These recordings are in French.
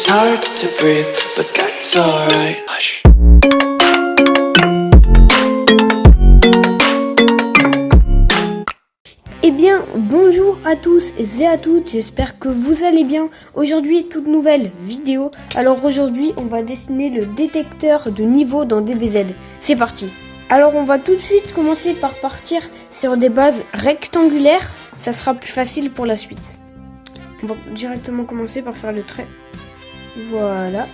It's hard to breathe, but that's alright. Hush. Eh bien, bonjour à tous et à toutes, j'espère que vous allez bien. Aujourd'hui, toute nouvelle vidéo. Alors aujourd'hui, on va dessiner le détecteur de niveau dans DBZ. C'est parti. Alors on va tout de suite commencer par partir sur des bases rectangulaires. Ça sera plus facile pour la suite. On va directement commencer par faire le trait. Voilà.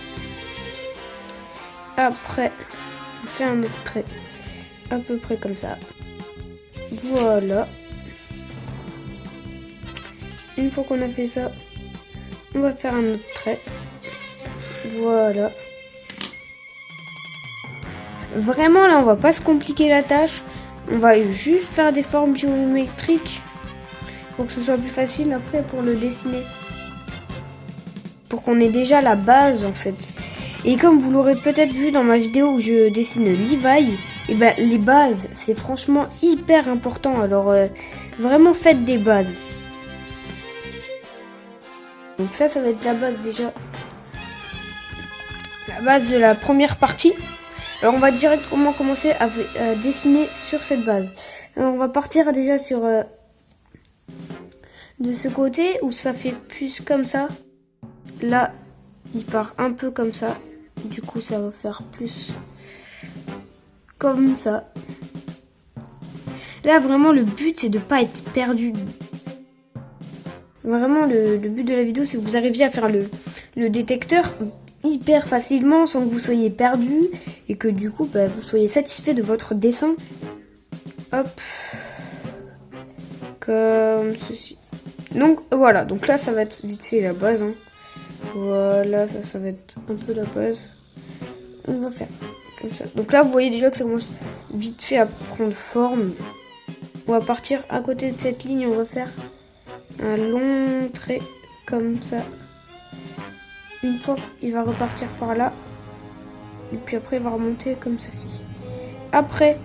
Après, on fait un autre trait. À peu près comme ça. Voilà. Une fois qu'on a fait ça, on va faire un autre trait. Voilà. Vraiment là, on va pas se compliquer la tâche. On va juste faire des formes géométriques pour que ce soit plus facile après pour le dessiner. Pour qu'on ait déjà la base en fait. Et comme vous l'aurez peut-être vu dans ma vidéo où je dessine Levi, et ben les bases, c'est franchement hyper important. Alors vraiment faites des bases. Donc ça va être la base déjà. La base de la première partie. Alors on va directement commencer à dessiner sur cette base. Alors on va partir déjà sur de ce côté où ça fait plus comme ça. Là, il part un peu comme ça. Du coup, ça va faire plus comme ça. Là, vraiment, le but, c'est de pas être perdu. Vraiment, le but de la vidéo, c'est que vous arriviez à faire le détecteur hyper facilement sans que vous soyez perdu et que du coup, vous soyez satisfait de votre dessin. Hop. Comme ceci. Donc, voilà. Donc là, ça va être vite fait la base. Hein. Voilà, ça va être un peu la base. On va faire comme ça. Donc là, vous voyez déjà que ça commence vite fait à prendre forme. On va partir à côté de cette ligne. On va faire un long trait comme ça. Une fois, il va repartir par là. Et puis après, il va remonter comme ceci. Après,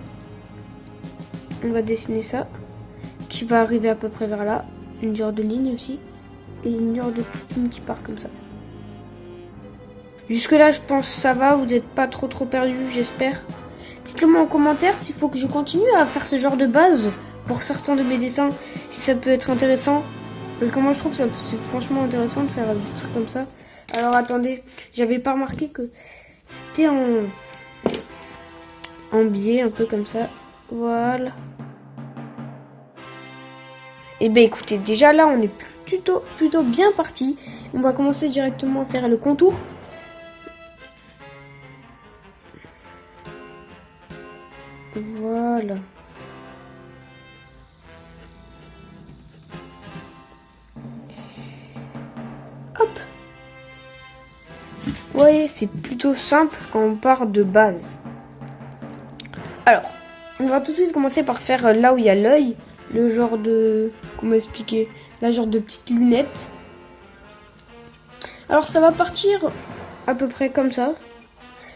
on va dessiner ça. Qui va arriver à peu près vers là. Une genre de ligne aussi. Et une genre de petite ligne qui part comme ça. Jusque là, je pense que ça va. Vous n'êtes pas trop perdu, j'espère. Dites-le moi en commentaire s'il faut que je continue à faire ce genre de base pour certains de mes dessins. Si ça peut être intéressant. Parce que moi, je trouve que c'est franchement intéressant de faire des trucs comme ça. Alors, attendez. J'avais pas remarqué que c'était en biais, un peu comme ça. Voilà. Et ben écoutez, déjà là, on est plutôt bien parti. On va commencer directement à faire le contour. Voilà. Hop. Vous voyez, c'est plutôt simple quand on part de base. Alors, on va tout de suite commencer par faire là où il y a l'œil. Le genre de... Comment expliquer? La genre de petite lunette. Alors, ça va partir à peu près comme ça.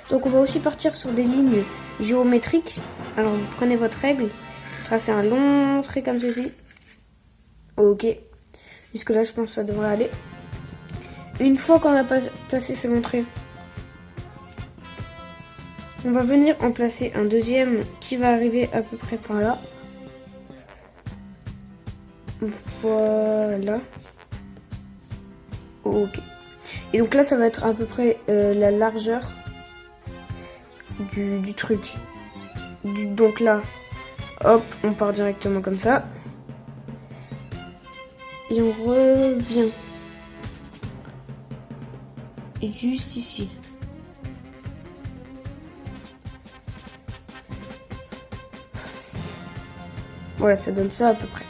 Donc, on va aussi partir sur des lignes géométriques. Alors, vous prenez votre règle. Tracez un long trait comme ceci. Ok. Jusque là, je pense que ça devrait aller. Une fois qu'on a placé ces longs traits, on va venir en placer un deuxième qui va arriver à peu près par là. Voilà. Ok. Et donc là, ça va être à peu près la largeur du truc. Donc là, hop, on part directement comme ça. Et on revient. Juste ici. Voilà, ça donne ça à peu près.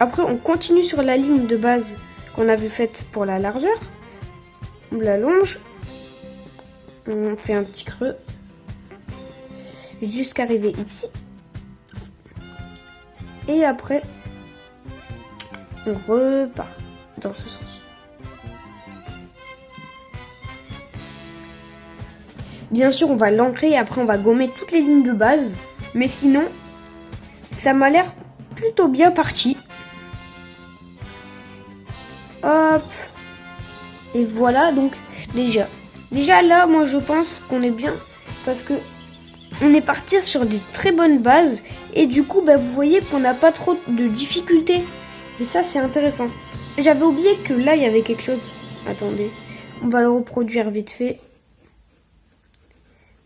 Après, on continue sur la ligne de base qu'on avait faite pour la largeur. On la longe. On fait un petit creux. Jusqu'à arriver ici. Et après, on repart dans ce sens. Bien sûr, on va l'ancrer et après, on va gommer toutes les lignes de base. Mais sinon, ça m'a l'air plutôt bien parti. Hop. Et voilà, donc déjà là, moi je pense qu'on est bien parce que on est parti sur des très bonnes bases et du coup, bah, vous voyez qu'on n'a pas trop de difficultés. Et ça, c'est intéressant. J'avais oublié que là, il y avait quelque chose. Attendez, on va le reproduire vite fait.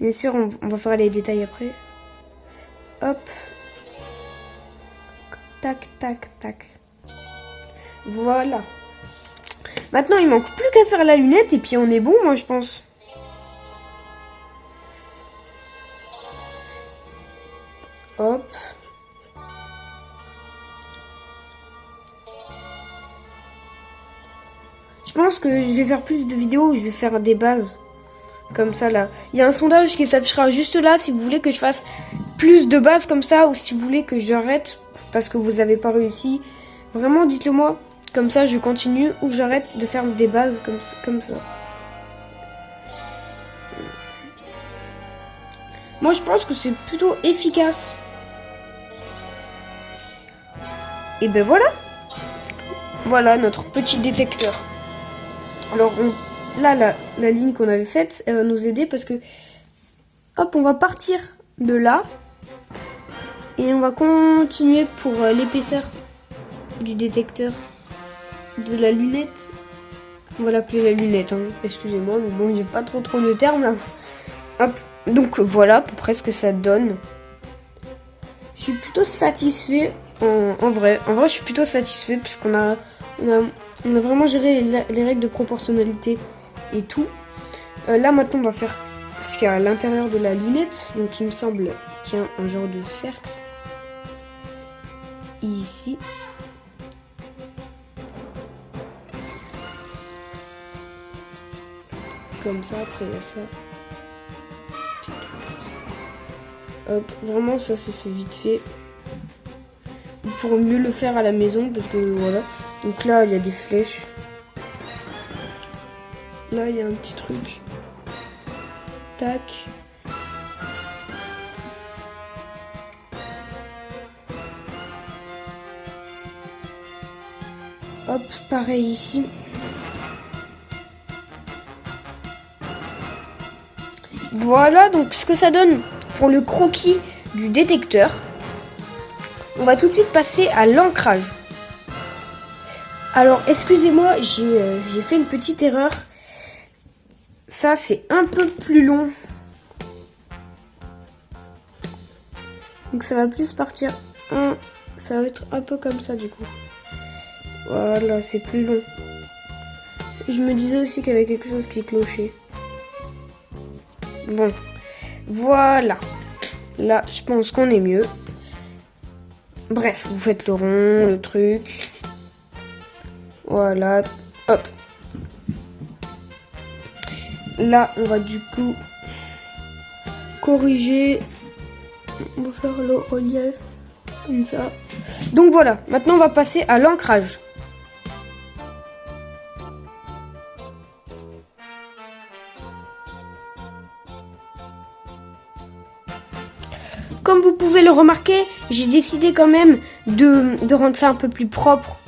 Bien sûr, on va faire les détails après. Hop. Tac, tac, tac. Voilà. Maintenant, il manque plus qu'à faire la lunette et puis on est bon, moi, je pense. Hop. Je pense que je vais faire plus de vidéos où je vais faire des bases. Comme ça, là. Il y a un sondage qui s'affichera juste là si vous voulez que je fasse plus de bases comme ça ou si vous voulez que j'arrête parce que vous n'avez pas réussi. Vraiment, dites-le moi. Comme ça, je continue ou j'arrête de faire des bases comme ça. Moi, je pense que c'est plutôt efficace. Et ben voilà. Voilà notre petit détecteur. Alors, là, la ligne qu'on avait faite, elle va nous aider parce que, hop, on va partir de là. Et on va continuer pour l'épaisseur du détecteur de la lunette. On va l'appeler la lunette, hein. Excusez-moi, mais bon, j'ai pas trop de termes là. Hop, donc voilà à peu près ce que ça donne. Je suis plutôt satisfait en vrai. En vrai, je suis plutôt satisfait parce qu'on a vraiment géré les règles de proportionnalité et tout. Là, maintenant, on va faire ce qu'il y a à l'intérieur de la lunette. Donc, il me semble qu'il y a un genre de cercle. Ici. Comme ça, après, il y a ça. Hop, vraiment, ça s'est fait vite fait. Pour mieux le faire à la maison, parce que voilà. Donc là, il y a des flèches. Là, il y a un petit truc. Tac. Hop, pareil ici. Voilà donc ce que ça donne pour le croquis du détecteur. On va tout de suite passer à l'ancrage. Alors, excusez-moi, j'ai fait une petite erreur. Ça, c'est un peu plus long. Donc, ça va plus partir. Ça va être un peu comme ça, du coup. Voilà, c'est plus long. Je me disais aussi qu'il y avait quelque chose qui clochait. Bon, voilà. Là, je pense qu'on est mieux. Bref, vous faites le rond, le truc. Voilà, hop. Là, on va du coup corriger. On va faire le relief, comme ça. Donc voilà, maintenant on va passer à l'ancrage. Comme vous pouvez le remarquer, j'ai décidé quand même de rendre ça un peu plus propre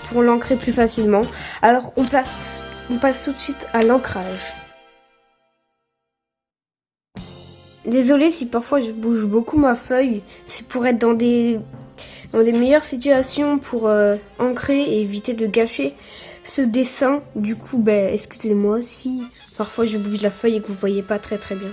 pour l'ancrer plus facilement. Alors on passe tout de suite à l'ancrage. Désolée si parfois je bouge beaucoup ma feuille, c'est pour être dans des meilleures situations pour ancrer et éviter de gâcher ce dessin. Du coup, excusez-moi si parfois je bouge la feuille et que vous voyez pas très bien.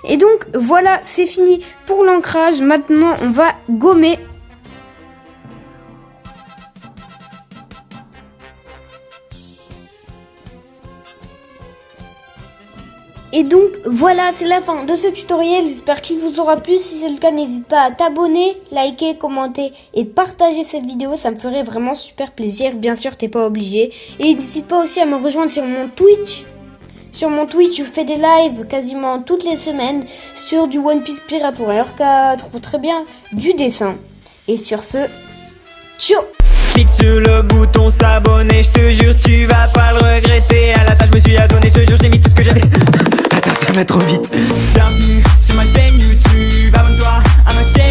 Et donc voilà, c'est fini pour l'ancrage. Maintenant on va gommer. Et donc voilà, c'est la fin de ce tutoriel, j'espère qu'il vous aura plu. Si c'est le cas, n'hésite pas à t'abonner, liker, commenter et partager cette vidéo, ça me ferait vraiment super plaisir. Bien sûr, t'es pas obligé. Et n'hésite pas aussi à me rejoindre sur mon Twitch. Sur mon Twitch, je fais des lives quasiment toutes les semaines sur du One Piece Pirate Warrior 4 ou très bien du dessin. Et sur ce, ciao! Clique sur le bouton s'abonner, je te jure tu vas pas le regretter. À la tâche je me suis adonné, ce jour j'ai mis tout ce que j'avais. Attends, ça va trop vite. Bienvenue sur ma chaîne YouTube, abonne-toi à ma chaîne